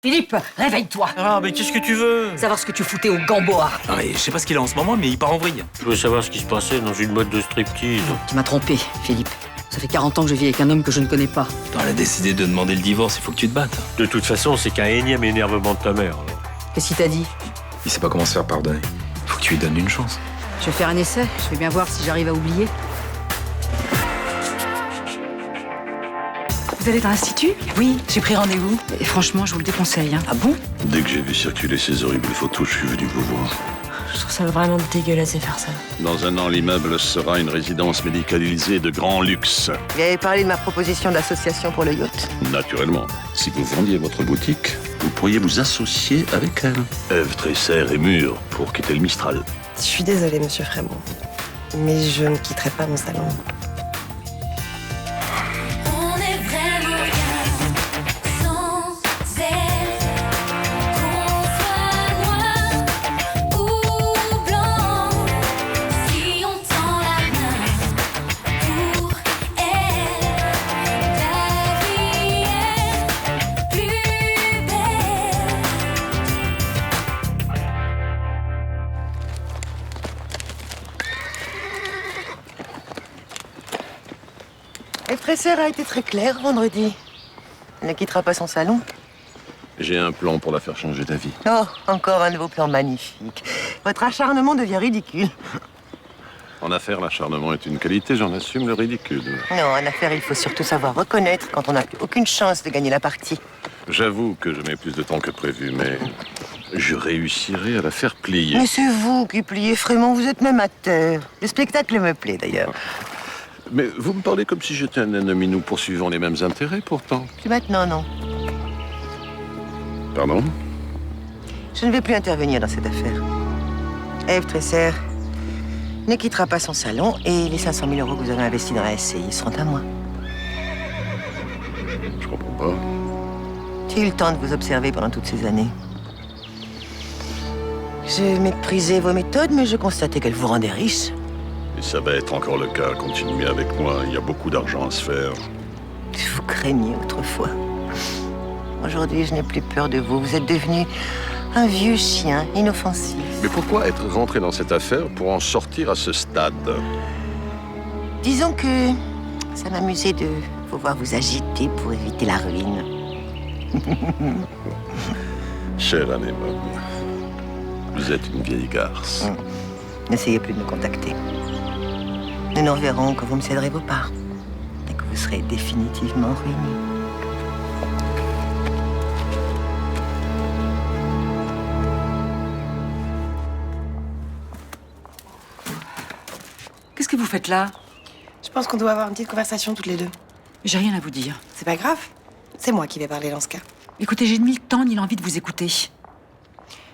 Philippe, réveille-toi. Ah, mais qu'est-ce que tu veux? Savoir ce que tu foutais au Gamboa. Ah, je sais pas ce qu'il a en ce moment, mais il part en vrille. Je veux savoir ce qui se passait dans une boîte de striptease. Tu m'as trompé, Philippe. Ça fait 40 ans que je vis avec un homme que je ne connais pas. Quand elle a décidé de demander le divorce, il faut que tu te battes. De toute façon, c'est qu'un énième énervement de ta mère. Qu'est-ce qu'il t'a dit? Il sait pas comment se faire pardonner. Faut que tu lui donnes une chance. Je vais faire un essai. Je vais bien voir si j'arrive à oublier. Vous allez dans l'institut? Oui, j'ai pris rendez-vous. Et franchement, je vous le déconseille. Ah bon? Dès que j'ai vu circuler ces horribles photos, je suis venu vous voir. Je trouve ça vraiment dégueulasse de faire ça. Dans un an, l'immeuble sera une résidence médicalisée de grand luxe. Vous avez parlé de ma proposition d'association pour le yacht. Naturellement, si vous vendiez votre boutique, vous pourriez vous associer avec elle. Ève Tresser est mûre pour quitter le Mistral. Je suis désolée, monsieur Frémont, mais je ne quitterai pas mon salon. On est vraiment bien sans elle. Qu'on soit noir ou blanc, si on tend la main pour elle, la vie est plus belle. Et Fresser a été très clair vendredi. Elle ne quittera pas son salon. J'ai un plan pour la faire changer d'avis. Oh, encore un de vos plans magnifiques. Votre acharnement devient ridicule. En affaires, l'acharnement est une qualité, j'en assume le ridicule. Non, en affaires, il faut surtout savoir reconnaître quand on n'a plus aucune chance de gagner la partie. J'avoue que je mets plus de temps que prévu, mais je réussirai à la faire plier. Mais c'est vous qui pliez vraiment, vous êtes même acteur. Le spectacle me plaît d'ailleurs. Mais vous me parlez comme si j'étais un ennemi, nous poursuivons les mêmes intérêts pourtant. Puis maintenant, non. Pardon? Je ne vais plus intervenir dans cette affaire. Ève Tresser ne quittera pas son salon et les 500 000 euros que vous avez investis dans la SCI seront à moi. Je comprends pas. J'ai eu le temps de vous observer pendant toutes ces années. J'ai méprisé vos méthodes, mais je constatais qu'elles vous rendaient riche. Et ça va être encore le cas. Continuez avec moi, il y a beaucoup d'argent à se faire. Je vous craignais autrefois. Aujourd'hui, je n'ai plus peur de vous. Vous êtes devenu un vieux chien inoffensif. Mais pourquoi être rentré dans cette affaire pour en sortir à ce stade? Disons que ça m'amusait de vous voir vous agiter pour éviter la ruine. Chère anémone, vous êtes une vieille garce. N'essayez plus de me contacter. Nous nous reverrons quand vous me céderez vos parts et que vous serez définitivement ruinés. Qu'est-ce que vous faites là? Je pense qu'on doit avoir une petite conversation toutes les deux. J'ai rien à vous dire. C'est pas grave. C'est moi qui vais parler dans ce cas. Écoutez, j'ai ni le temps ni l'envie de vous écouter.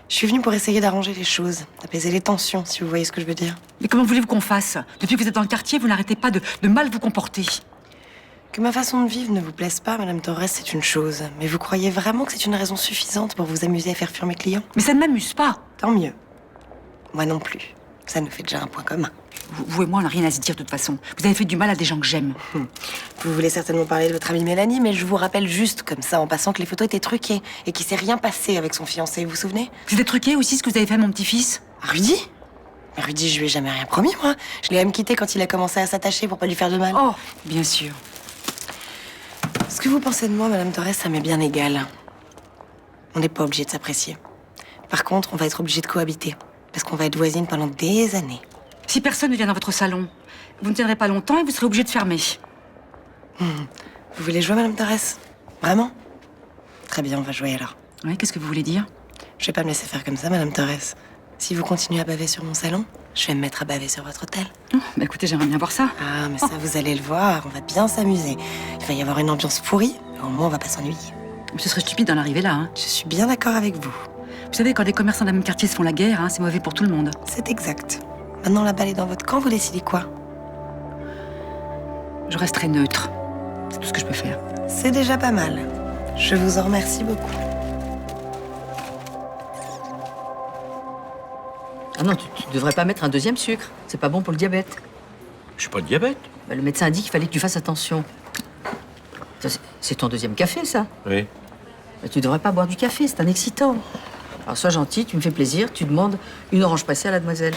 Je suis venue pour essayer d'arranger les choses, d'apaiser les tensions, si vous voyez ce que je veux dire. Mais comment voulez-vous qu'on fasse? Depuis que vous êtes dans le quartier, vous n'arrêtez pas de mal vous comporter. Que ma façon de vivre ne vous plaise pas, Madame Torres, c'est une chose. Mais vous croyez vraiment que c'est une raison suffisante pour vous amuser à faire fuir mes clients? Mais ça ne m'amuse pas. Tant mieux. Moi non plus. Ça nous fait déjà un point commun. Vous et moi, on n'a rien à se dire de toute façon. Vous avez fait du mal à des gens que j'aime. Vous voulez certainement parler de votre amie Mélanie, mais je vous rappelle juste comme ça, en passant, que les photos étaient truquées et qu'il s'est rien passé avec son fiancé, vous vous souvenez? Vous êtes truqué aussi ce que vous avez fait à mon petit-fils? Rudy? Mais Rudy, je lui ai jamais rien promis, moi. Je l'ai même quitté quand il a commencé à s'attacher pour pas lui faire de mal. Oh, bien sûr. Ce que vous pensez de moi, Madame Torres, ça m'est bien égal. On n'est pas obligé de s'apprécier. Par contre, on va être obligé de cohabiter. Parce qu'on va être voisines pendant des années. Si personne ne vient dans votre salon, vous ne tiendrez pas longtemps et vous serez obligé de fermer. Vous voulez jouer, Madame Torres? Vraiment? Très bien, on va jouer alors. Oui, qu'est-ce que vous voulez dire? Je vais pas me laisser faire comme ça, Madame Torres. Si vous continuez à baver sur mon salon, je vais me mettre à baver sur votre hôtel. Oh, bah écoutez, j'aimerais bien voir ça. Ah, mais ça, vous allez le voir, on va bien s'amuser. Il va y avoir une ambiance pourrie, mais au moins on va pas s'ennuyer. Ce serait stupide d'en arriver là. Hein. Je suis bien d'accord avec vous. Vous savez, quand des commerçants d'un même quartier se font la guerre, hein, c'est mauvais pour tout le monde. C'est exact. Maintenant, la balle est dans votre camp, vous décidez quoi? Je resterai neutre. C'est tout ce que je peux faire. C'est déjà pas mal. Je vous en remercie beaucoup. Ah non, tu devrais pas mettre un deuxième sucre. C'est pas bon pour le diabète. Je suis pas de diabète. Bah, le médecin a dit qu'il fallait que tu fasses attention. Ça, c'est ton deuxième café, ça? Oui. Mais tu devrais pas boire du café, c'est un excitant. Alors sois gentil, tu me fais plaisir, tu demandes une orange pressée à la demoiselle.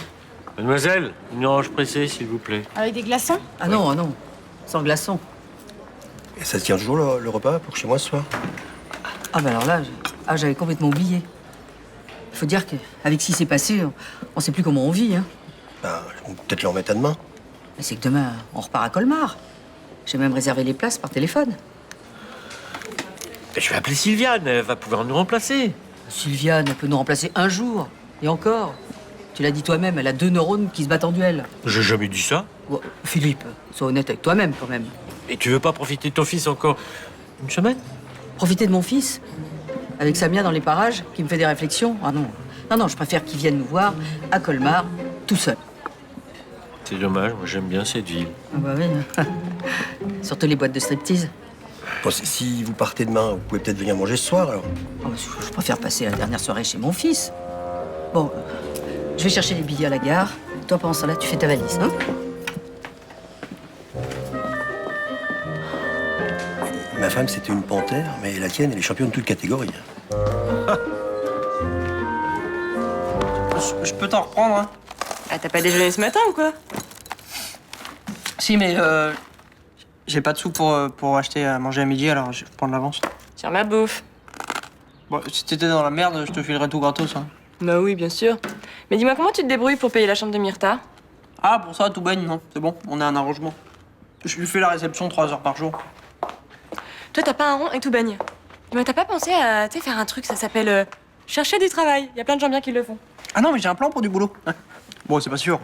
Mademoiselle, une orange pressée, s'il vous plaît. Avec des glaçons? Ah non, non, sans glaçon. Et ça tient toujours le repas pour chez moi ce soir? Ah ben alors là, j'avais complètement oublié. Il faut dire qu'avec ce qui s'est passé, on sait plus comment on vit. Hein. Bah, on peut peut-être le remettre à demain. Mais c'est que demain, on repart à Colmar. J'ai même réservé les places par téléphone. Je vais appeler Sylviane, elle va pouvoir nous remplacer. Sylviane, elle peut nous remplacer un jour. Et encore. Tu l'as dit toi-même, elle a 2 neurones qui se battent en duel. J'ai jamais dit ça. Bon, Philippe, sois honnête avec toi-même quand même. Et tu veux pas profiter de ton fils encore une semaine? Profiter de mon fils avec Samia dans les parages, qui me fait des réflexions. Ah non, non, je préfère qu'il vienne nous voir à Colmar, tout seul. C'est dommage, moi j'aime bien cette ville. Ah bah oui. Surtout les boîtes de striptease. Bon, si vous partez demain, vous pouvez peut-être venir manger ce soir, alors. Ah bah, je préfère passer la dernière soirée chez mon fils. Bon, je vais chercher les billets à la gare. Toi, pendant ce temps-là, tu fais ta valise, hein? Ma femme, c'était une panthère, mais la tienne, elle est championne de toute catégorie. Je peux t'en reprendre, hein? Ah, t'as pas déjeuné ce matin ou quoi? Si, mais j'ai pas de sous pour acheter à manger à midi, alors je vais prendre l'avance. Tiens, ma bouffe. Bon, si t'étais dans la merde, je te filerais tout gratos, hein. Bah oui, bien sûr. Mais dis-moi, comment tu te débrouilles pour payer la chambre de Myrta? Ah, pour ça, tout baigne, non? C'est bon, on a un arrangement. Je lui fais la réception 3 heures par jour. Toi, t'as pas un rond et tout baigne. Mais t'as pas pensé à, tu sais, faire un truc, ça s'appelle chercher du travail. Y a plein de gens bien qui le font. Ah non, mais j'ai un plan pour du boulot. Bon, c'est pas sûr.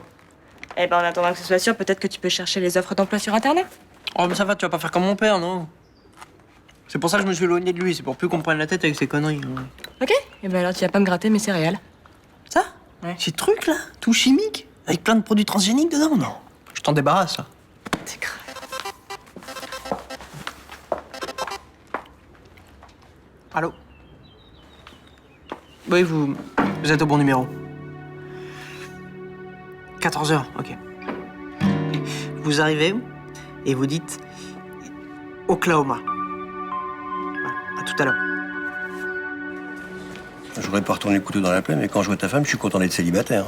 Eh ben, en attendant que ce soit sûr, peut-être que tu peux chercher les offres d'emploi sur Internet. Oh, mais ça va, tu vas pas faire comme mon père, non? C'est pour ça que je me suis éloigné de lui, c'est pour plus qu'on me prenne la tête avec ses conneries. Ok. Eh ben alors, tu vas pas me gratter mes céréales. Ça? Ouais. Ces trucs, là, tout chimique, avec plein de produits transgéniques dedans, non? Je t'en débarrasse, là. C'est grave. Allô? Oui, vous êtes au bon numéro. 14h, ok. Et vous arrivez et vous dites Oklahoma. Voilà, à tout à l'heure. Je voudrais pas retourner le couteau dans la plaie, mais quand je vois ta femme, je suis content d'être célibataire.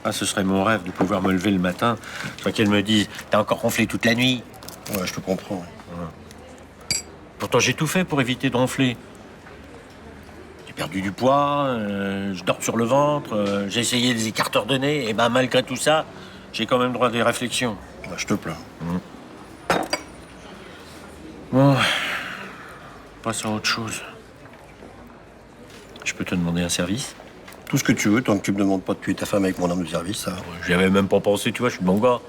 Ah, ce serait mon rêve de pouvoir me lever le matin, soit qu'elle me dise « T'as encore ronflé toute la nuit ?» Ouais, je te comprends. Pourtant, j'ai tout fait pour éviter de ronfler. J'ai perdu du poids, je dors sur le ventre, j'ai essayé des écarteurs de nez, et ben malgré tout ça, j'ai quand même droit à des réflexions. Ouais, je te plains. Bon, passe à autre chose. Je peux te demander un service? Tout ce que tu veux, tant que tu me demandes pas de tuer ta femme avec mon arme de service, ça. J'y avais même pas pensé, tu vois, je suis bon gars.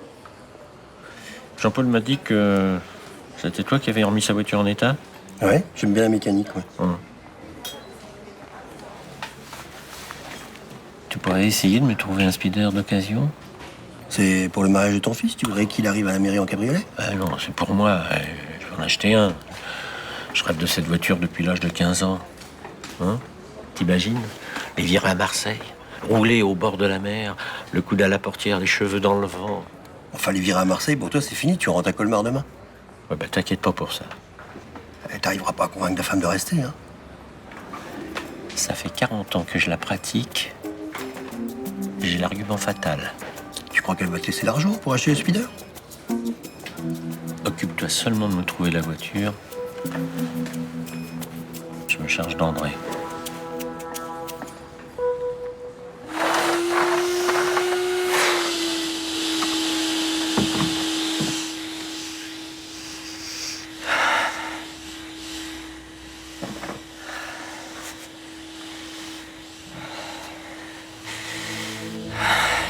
Jean-Paul m'a dit que c'était toi qui avais remis sa voiture en état? Ouais, j'aime bien la mécanique, ouais. Tu pourrais essayer de me trouver un speeder d'occasion? C'est pour le mariage de ton fils? Tu voudrais qu'il arrive à la mairie en cabriolet? Ah non, c'est pour moi. Je vais en acheter un. Je rêve de cette voiture depuis l'âge de 15 ans. Hein? T'imagines? Les virer à Marseille, rouler au bord de la mer, le coude à la portière, les cheveux dans le vent. Enfin, les virer à Marseille, pour toi, c'est fini. Tu rentres à Colmar demain. Ouais, bah t'inquiète pas pour ça. Et t'arriveras pas à convaincre ta femme de rester, hein. Ça fait 40 ans que je la pratique. J'ai l'argument fatal. Tu crois qu'elle va te laisser l'argent pour acheter le speeder? Occupe-toi seulement de me trouver la voiture. Je me charge d'André.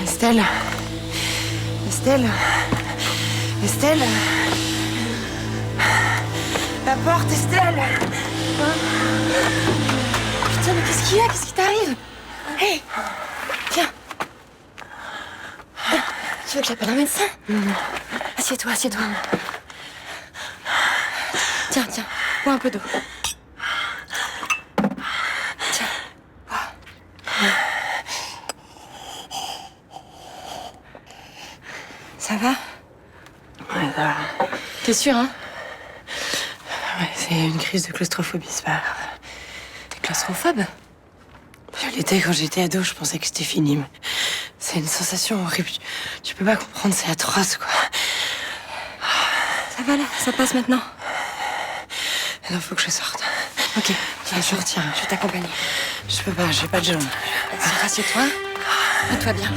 Estelle. Estelle. Estelle. La porte, Estelle. Putain, mais qu'est-ce qu'il y a? Qu'est-ce qui t'arrive? Hé, viens. Tu veux que j'appelle un médecin? Non. Assieds-toi, assieds-toi. Tiens, tiens, bois un peu d'eau. Tiens, bois. Ça va? Ouais, ça va. T'es sûre, hein? Ouais, c'est une crise de claustrophobie, c'est pas grave. claustrophobe. Je l'étais quand j'étais ado, je pensais que c'était fini. Mais c'est une sensation horrible. Tu peux pas comprendre, c'est atroce, quoi. Ça va là, ça passe maintenant. Non, faut que je sorte. Ok, Je vais sortir. je vais t'accompagner. Je peux pas, j'ai pas de jambes. Vas-y, rassieds-toi. Mets-toi bien.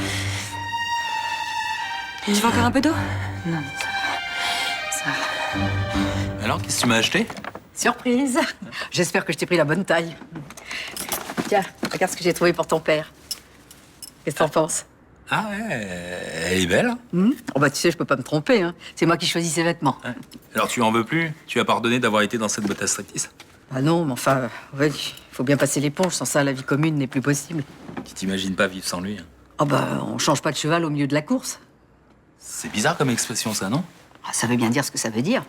Tu veux encore un peu d'eau? Non, ça va. Alors, qu'est-ce que tu m'as acheté? Surprise. J'espère que je t'ai pris la bonne taille. Tiens, regarde ce que j'ai trouvé pour ton père. Qu'est-ce que t'en penses? Ah ouais, elle est belle. Oh bah tu sais, je peux pas me tromper, hein. C'est moi qui choisis ses vêtements. Ouais. Alors tu en veux plus? Tu as pardonné d'avoir été dans cette boîte à striptease? Ah non, mais enfin, ouais, il faut bien passer l'éponge. Sans ça, la vie commune n'est plus possible. Tu t'imagines pas vivre sans lui, hein? Oh bah, on change pas de cheval au milieu de la course. C'est bizarre comme expression, ça, non? Ah, ça veut bien dire ce que ça veut dire.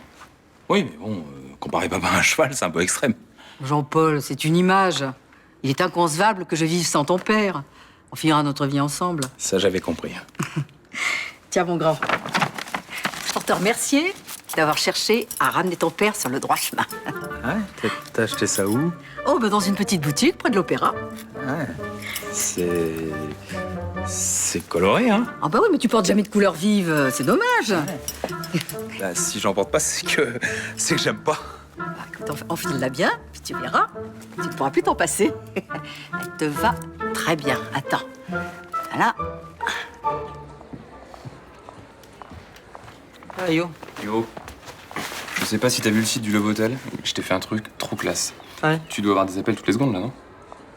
Oui, mais bon, comparer papa à un cheval, c'est un peu extrême. Jean-Paul, c'est une image. Il est inconcevable que je vive sans ton père. On finira notre vie ensemble. Ça, j'avais compris. Tiens, mon grand. Je peux te remercier d'avoir cherché à ramener ton père sur le droit chemin. Ouais, t'as acheté ça où? Oh, bah dans une petite boutique près de l'opéra. Ouais. C'est coloré, hein? Ah bah oui, mais tu portes jamais de couleurs vives, c'est dommage. Bah, si j'en porte pas, c'est que j'aime pas. Bah, écoute, enfile-la bien, puis tu verras. Tu ne pourras plus t'en passer. Elle te va très bien. Attends. Voilà. Ah, yo. Yo, je sais pas si t'as vu le site du Love Hotel, mais je t'ai fait un truc trop classe. Ouais. Tu dois avoir des appels toutes les secondes là, non?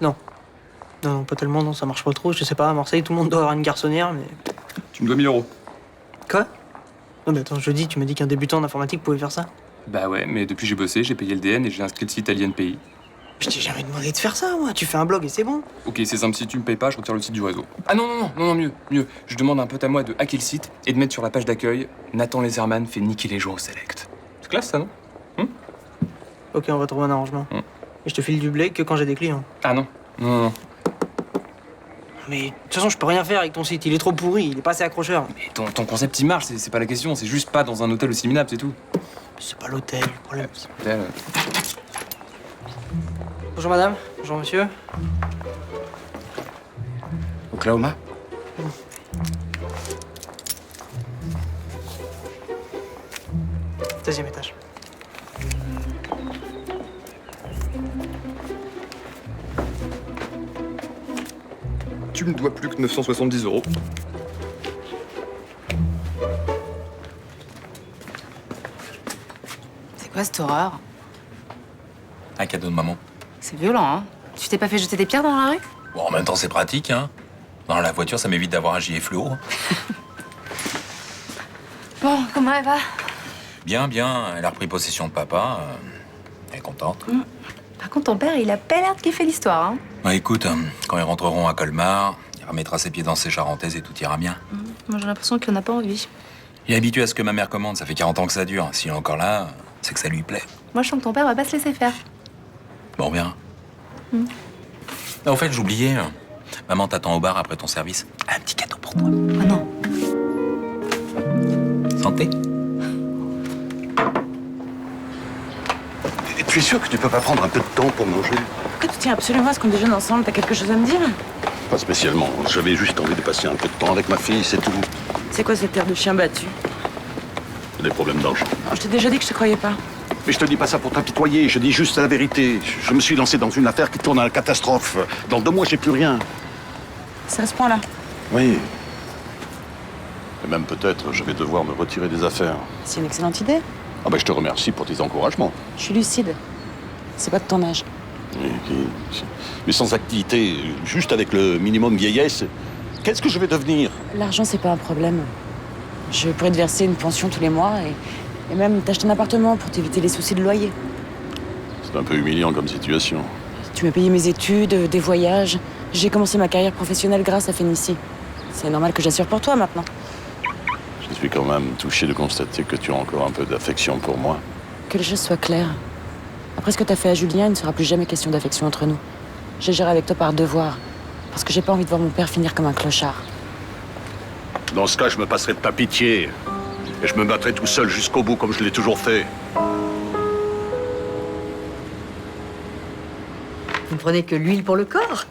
Non. Non, pas tellement, non, ça marche pas trop. Je sais pas, à Marseille, tout le monde doit avoir une garçonnière, mais. Tu me dois 1000 €. Quoi? Non, mais attends, jeudi, tu m'as dit qu'un débutant en informatique pouvait faire ça? Bah ouais, mais depuis j'ai bossé, j'ai payé le DN et j'ai inscrit le site Alien Pays. Je t'ai jamais demandé de faire ça, moi. Tu fais un blog et c'est bon. Ok, c'est simple, si tu me payes pas, je retire le site du réseau. Ah non, mieux. Je demande à un pote à moi de hacker le site et de mettre sur la page d'accueil Nathan Leserman fait niquer les gens au select. C'est classe ça, non? Ok, on va trouver un arrangement. Et je te file du blé que quand j'ai des clients. Ah non. Mais de toute façon, je peux rien faire avec ton site. Il est trop pourri, il est pas assez accrocheur. Mais ton concept il marche, c'est pas la question, c'est juste pas dans un hôtel aussi minable, c'est tout. C'est pas l'hôtel, le problème. Hôtel. Bonjour madame, bonjour monsieur. Oklahoma? Deuxième étage. Tu me dois plus que 970 €. C'est quoi cette horreur? Un cadeau de maman. C'est violent, hein? Tu t'es pas fait jeter des pierres dans la rue? Bon, en même temps, c'est pratique, hein. Dans la voiture, ça m'évite d'avoir un gilet fluo. Bon, comment elle va? Bien. Elle a repris possession de papa. Elle est contente. Par contre, ton père, il a pas l'air de kiffer l'histoire, hein? Bah, écoute, quand ils rentreront à Colmar, il remettra ses pieds dans ses charentaises et tout ira bien. Moi, j'ai l'impression qu'il en a pas envie. Il est habitué à ce que ma mère commande. Ça fait 40 ans que ça dure. S'il est encore là, c'est que ça lui plaît. Moi, je sens que ton père va pas se laisser faire. Bon, bien. Ah, au fait, j'oubliais. Maman t'attend au bar après ton service. Un petit cadeau pour toi. Ah non. Santé. Et tu es sûr que tu peux pas prendre un peu de temps pour manger? Pourquoi tu tiens absolument à ce qu'on déjeune ensemble? T'as quelque chose à me dire? Pas spécialement. J'avais juste envie de passer un peu de temps avec ma fille, c'est tout. C'est quoi cette air de chien battu? Des problèmes d'argent. Je t'ai déjà dit que je te croyais pas. Mais je te dis pas ça pour t'apitoyer, je dis juste la vérité. Je me suis lancé dans une affaire qui tourne à la catastrophe. Dans 2 mois, j'ai plus rien. C'est à ce point-là. Oui. Et même peut-être, je vais devoir me retirer des affaires. C'est une excellente idée. Ah ben, je te remercie pour tes encouragements. Je suis lucide. C'est pas de ton âge. Mais sans activité, juste avec le minimum vieillesse, qu'est-ce que je vais devenir? L'argent, c'est pas un problème. Je pourrais te verser une pension tous les mois et même t'acheter un appartement pour t'éviter les soucis de loyer. C'est un peu humiliant comme situation. Tu m'as payé mes études, des voyages. J'ai commencé ma carrière professionnelle grâce à Fénicie. C'est normal que j'assure pour toi maintenant. Je suis quand même touché de constater que tu as encore un peu d'affection pour moi. Que les choses soient claires. Après ce que t'as fait à Julien, il ne sera plus jamais question d'affection entre nous. J'ai géré avec toi par devoir. Parce que j'ai pas envie de voir mon père finir comme un clochard. Dans ce cas, je me passerai de ta pitié. Et je me battrai tout seul jusqu'au bout, comme je l'ai toujours fait. ne prenez que l'huile pour le corps.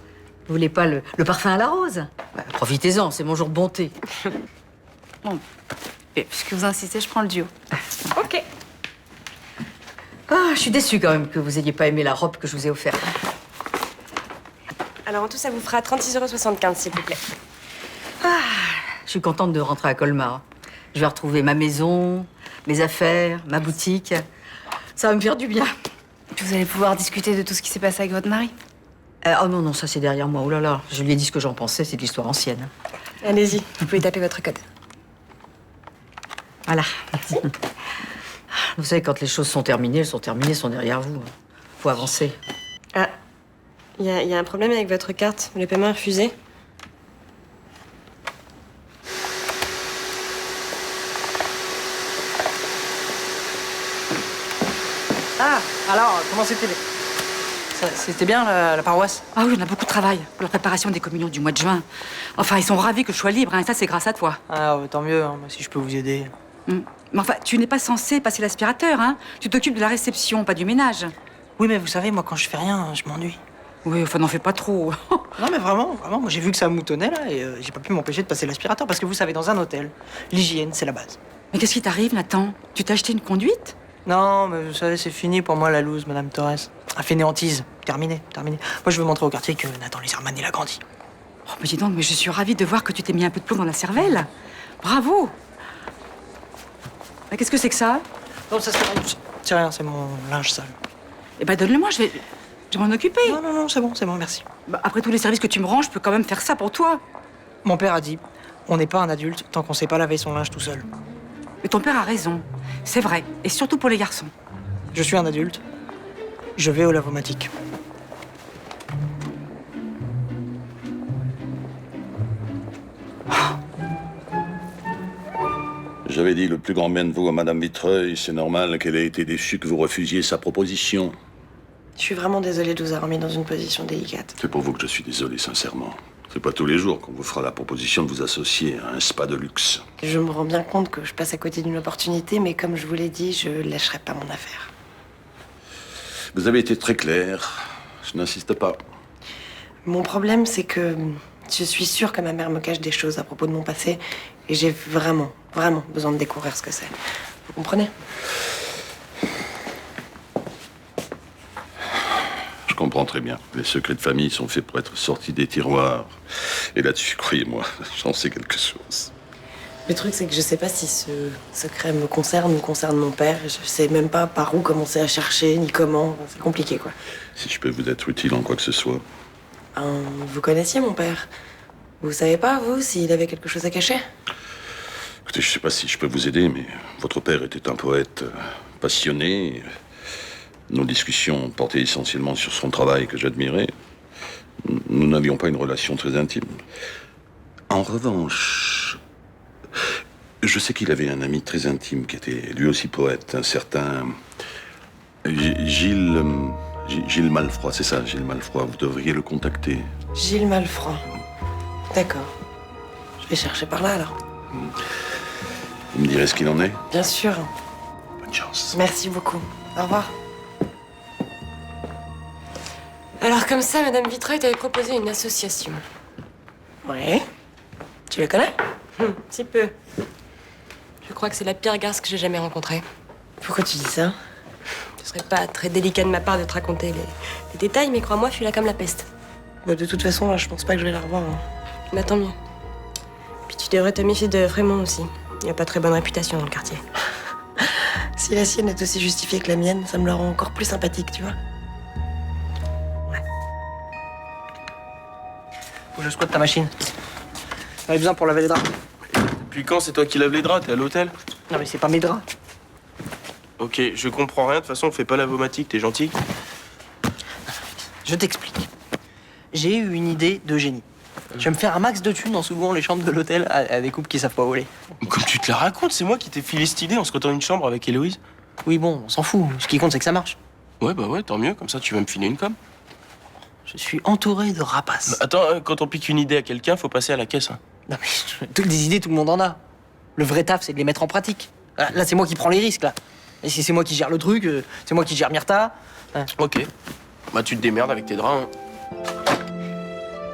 Vous voulez pas le parfum à la rose? Bah, profitez-en, c'est mon jour de bonté. Bon, et puisque vous insistez, je prends le duo. Ok. Ah, je suis déçue quand même que vous ayez pas aimé la robe que je vous ai offerte. Alors en tout, ça vous fera 36,75 €, s'il vous plaît. Je suis contente de rentrer à Colmar. Je vais retrouver ma maison, mes affaires, ma boutique. Ça va me faire du bien. Puis vous allez pouvoir discuter de tout ce qui s'est passé avec votre mari. Oh non, non, ça c'est derrière moi. Oh là là, je lui ai dit ce que j'en pensais, c'est de l'histoire ancienne. Allez-y, vous pouvez taper votre code. Voilà. Vous savez, quand les choses sont terminées, elles sont derrière vous. Faut avancer. Ah, il y a un problème avec votre carte. Le paiement est refusé. Ah, alors, comment c'était C'était bien, la paroisse? Ah oui, on a beaucoup de travail pour la préparation des communions du mois de juin. Enfin, ils sont ravis que je sois libre, hein, et ça, c'est grâce à toi. Ah, tant mieux, hein, si je peux vous aider. Mais enfin, tu n'es pas censé passer l'aspirateur, hein. Tu t'occupes de la réception, pas du ménage. Oui, mais vous savez, moi, quand je fais rien, je m'ennuie. Oui, enfin, n'en fais pas trop. Non, mais vraiment, moi, j'ai vu que ça moutonnait, là, et j'ai pas pu m'empêcher de passer l'aspirateur, parce que vous savez, dans un hôtel, l'hygiène, c'est la base. Mais qu'est-ce qui t'arrive, Nathan? Tu t'as acheté une conduite? Non, mais vous savez, c'est fini pour moi, la loose, Madame Torres. Ah, fainéantise. Terminé. Moi, je veux montrer au quartier que Nathan Lizerman, il a grandi. Oh, mais dis donc, mais je suis ravie de voir que tu t'es mis un peu de plomb dans la cervelle. Bravo. Mais qu'est-ce que c'est que ça? Non, ça, c'est rien, c'est mon linge sale. Eh ben, donne-le-moi, je vais m'en occuper. Non, c'est bon, merci. Bah, après tous les services que tu me rends, je peux quand même faire ça pour toi. Mon père a dit, on n'est pas un adulte tant qu'on sait pas laver son linge tout seul. Mais ton père a raison. C'est vrai. Et surtout pour les garçons. Je suis un adulte. Je vais au lavomatique. J'avais dit le plus grand bien de vous à Madame Vitreuil. C'est normal qu'elle ait été déçue que vous refusiez sa proposition. Je suis vraiment désolée de vous avoir mis dans une position délicate. C'est pour vous que je suis désolé, sincèrement. C'est pas tous les jours qu'on vous fera la proposition de vous associer à un spa de luxe. Je me rends bien compte que je passe à côté d'une opportunité, mais comme je vous l'ai dit, je lâcherai pas mon affaire. Vous avez été très clair. Je n'insiste pas. Mon problème, c'est que je suis sûre que ma mère me cache des choses à propos de mon passé, et j'ai vraiment besoin de découvrir ce que c'est. Vous comprenez? Je comprends très bien. Les secrets de famille sont faits pour être sortis des tiroirs. Et là-dessus, croyez-moi, j'en sais quelque chose. Le truc, c'est que je sais pas si ce secret me concerne ou concerne mon père. Je sais même pas par où commencer à chercher, ni comment. C'est compliqué, quoi. Si je peux vous être utile en quoi que ce soit. Vous connaissiez mon père? Vous savez pas, vous, s'il avait quelque chose à cacher? Écoutez, je sais pas si je peux vous aider, mais votre père était un poète passionné. Nos discussions portaient essentiellement sur son travail que j'admirais. Nous n'avions pas une relation très intime. En revanche, je sais qu'il avait un ami très intime qui était lui aussi poète, un certain Gilles Malfroy, c'est ça, Gilles Malfroy. Vous devriez le contacter. Gilles Malfroy. D'accord. Je vais chercher par là, alors. Vous me direz ce qu'il en est? Bien sûr. Bonne chance. Merci beaucoup. Au revoir. Alors comme ça, Madame Vitreuil t'avait proposé une association. Ouais. Tu la connais? Si peu. Je crois que c'est la pire garce que j'ai jamais rencontrée. Pourquoi tu dis ça? Ce serait pas très délicat de ma part de te raconter les détails, mais crois-moi, je suis là comme la peste. Bah, de toute façon, là, je pense pas que je vais la revoir. Hein. Bah tant mieux. Puis tu devrais te méfier de Frémont aussi. Il a pas très bonne réputation dans le quartier. Si la sienne est aussi justifiée que la mienne, ça me la rend encore plus sympathique, tu vois. Faut que je squatte ta machine. J'en ai besoin pour laver les draps. Depuis quand c'est toi qui laves les draps? T'es à l'hôtel? Non, mais c'est pas mes draps. Ok, je comprends rien. De toute façon, on fait pas lavomatique, t'es gentil? Je t'explique. J'ai eu une idée de génie. Je vais me faire un max de thunes en s'ouvrant les chambres de l'hôtel à des couples qui savent pas voler. Comme tu te la racontes, c'est moi qui t'ai filé cette idée en squattant une chambre avec Héloïse. Oui, bon, on s'en fout. Ce qui compte, c'est que ça marche. Ouais, bah ouais, tant mieux. Comme ça, tu vas me filer une com. Je suis entouré de rapaces. Bah, attends, quand on pique une idée à quelqu'un, faut passer à la caisse. Hein. Non, mais toutes des idées, tout le monde en a. Le vrai taf, c'est de les mettre en pratique. Là, c'est moi qui prends les risques, là. Et si c'est moi qui gère le truc, c'est moi qui gère Myrtha. Ok. Bah, tu te démerdes avec tes draps. Hein.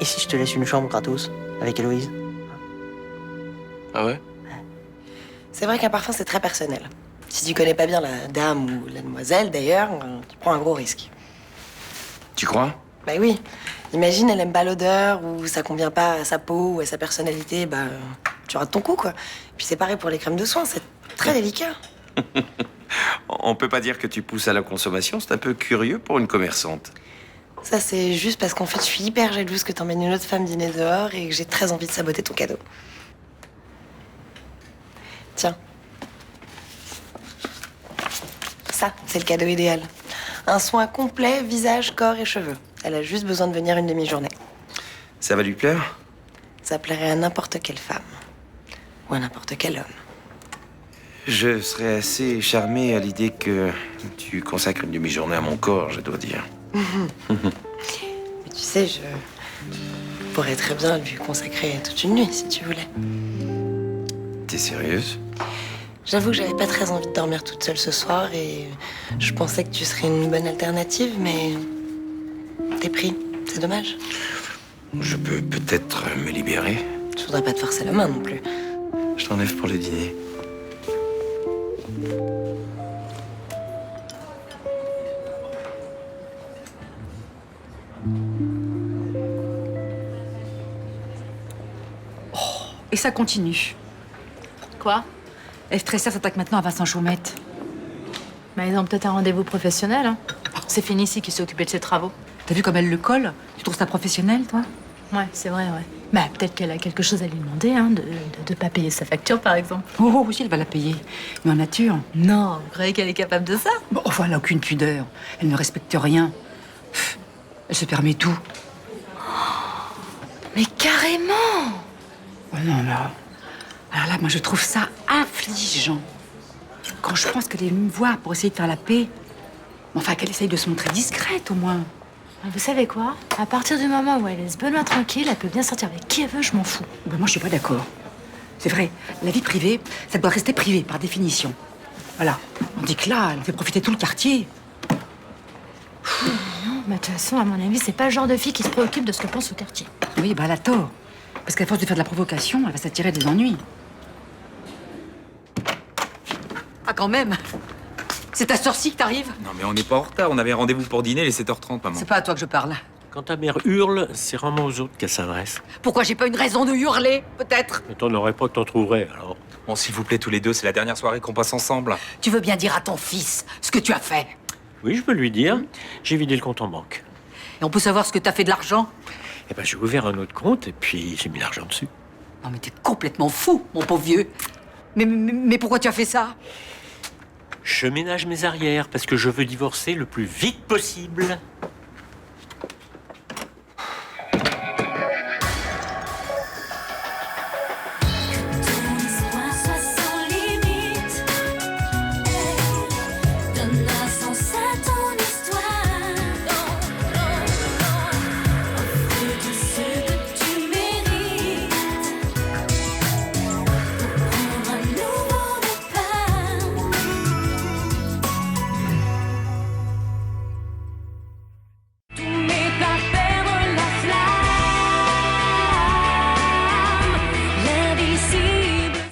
Et si je te laisse une chambre gratos avec Héloïse? Ah ouais? C'est vrai qu'un parfum, c'est très personnel. Si tu connais pas bien la dame ou la demoiselle, d'ailleurs, tu prends un gros risque. Tu crois? Bah oui. Imagine, elle aime pas l'odeur ou ça convient pas à sa peau ou à sa personnalité, bah tu rates ton coup, quoi. Puis c'est pareil pour les crèmes de soins, c'est très délicat. On peut pas dire que tu pousses à la consommation, c'est un peu curieux pour une commerçante. Ça, c'est juste parce qu'en fait, je suis hyper jalouse que t'emmènes une autre femme dîner dehors et que j'ai très envie de saboter ton cadeau. Tiens. Ça, c'est le cadeau idéal. Un soin complet, visage, corps et cheveux. Elle a juste besoin de venir une demi-journée. Ça va lui plaire? Ça plairait à n'importe quelle femme. Ou à n'importe quel homme. Je serais assez charmé à l'idée que tu consacres une demi-journée à mon corps, je dois dire. Mais tu sais, je pourrais très bien lui consacrer toute une nuit, si tu voulais. T'es sérieuse? J'avoue que j'avais pas très envie de dormir toute seule ce soir et je pensais que tu serais une bonne alternative, mais t'es pris. C'est dommage. Je peux peut-être me libérer. Je voudrais pas te forcer la main non plus. Je t'enlève pour le dîner. Et ça continue. Quoi? F. Tresser s'attaque maintenant à Vincent Chaumette. Bah, ils ont peut-être un rendez-vous professionnel. Hein. C'est Félicie qui s'est occupée de ses travaux. T'as vu comme elle le colle? Tu trouves ça professionnel, toi? Ouais, c'est vrai, ouais. Bah, peut-être qu'elle a quelque chose à lui demander, hein, de pas payer sa facture, par exemple. Oh, oui, elle va la payer. Mais en nature. Non, vous croyez qu'elle est capable de ça? Bon, enfin, elle n'a aucune pudeur. Elle ne respecte rien. Pff, elle se permet tout. Mais carrément! Oh non, là. Alors là, moi, je trouve ça affligeant. Quand je pense qu'elle est venue me voir pour essayer de faire la paix. Enfin, qu'elle essaye de se montrer discrète, au moins. Vous savez quoi? À partir du moment où elle laisse Benoît tranquille, elle peut bien sortir avec qui elle veut, je m'en fous. Ben, moi, je suis pas d'accord. C'est vrai, la vie privée, ça doit rester privé, par définition. Voilà. On dit que là, elle fait profiter tout le quartier. Non, mais de toute façon, à mon avis, c'est pas le genre de fille qui se préoccupe de ce que pense le quartier. Oui, bah elle a tort. Parce qu'à force de faire de la provocation, elle va s'attirer des ennuis. Ah, quand même. C'est ta sortie que t'arrives? Non, mais on n'est pas en retard. On avait rendez-vous pour dîner les 7h30, maman. C'est pas à toi que je parle. Quand ta mère hurle, c'est vraiment aux autres qu'elle s'adresse. Pourquoi j'ai pas une raison de hurler, peut-être? Mais t'en aurais pas que t'en trouverais, alors. Bon, s'il vous plaît, tous les deux, c'est la dernière soirée qu'on passe ensemble. Tu veux bien dire à ton fils ce que tu as fait? Oui, je peux lui dire. J'ai vidé le compte en banque. Et on peut savoir ce que t'as fait de l'argent? Eh ben, j'ai ouvert un autre compte et puis j'ai mis l'argent dessus. Non, mais t'es complètement fou, mon pauvre vieux. Mais pourquoi tu as fait ça? Je ménage mes arrières parce que je veux divorcer le plus vite possible.